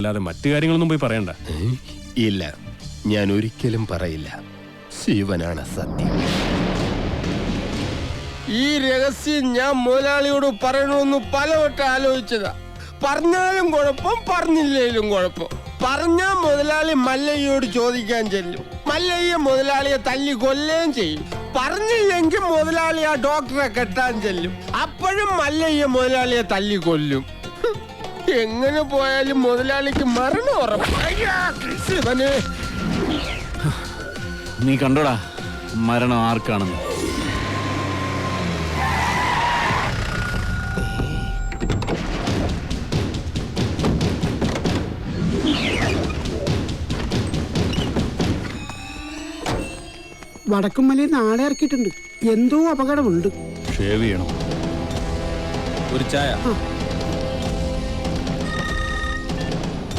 അല്ലാതെ മറ്റു കാര്യങ്ങളൊന്നും പോയി പറയണ്ട. ഇല്ല, ഞാൻ ഒരിക്കലും പറയില്ല. ശിവനാണ് സത്യം. ഈ രഹസ്യം ഞാൻ മുതലാളിയോട് പറയണമെന്ന് പലവട്ടം ആലോചിച്ചതാ. പറഞ്ഞാലും കുഴപ്പം, പറഞ്ഞില്ലേലും കുഴപ്പം. പറഞ്ഞാൽ മുതലാളി മല്ലയ്യോട് ചോദിക്കാൻ ചെല്ലും. മല്ലയ്യ മുതലാളിയെ തല്ലി കൊല്ലുകയും ചെയ്യും. പറഞ്ഞില്ലെങ്കിൽ മുതലാളി ആ ഡോക്ടറെ കെട്ടാൻ ചെല്ലും. അപ്പോഴും മല്ലയ്യ മുതലാളിയെ തല്ലി കൊല്ലും. എങ്ങനെ പോയാലും മുതലാളിക്ക് മരണം ഉറപ്പാണ്. നീ കണ്ടോടാ മരണം ആർക്കാണെന്ന്? വടക്കുംമലയിൽ നാളെ ഇറക്കിയിട്ടുണ്ട്. എന്തോ അപകടമുണ്ട്. ഷേവ് ചെയ്യണം. ഒരു ചായ.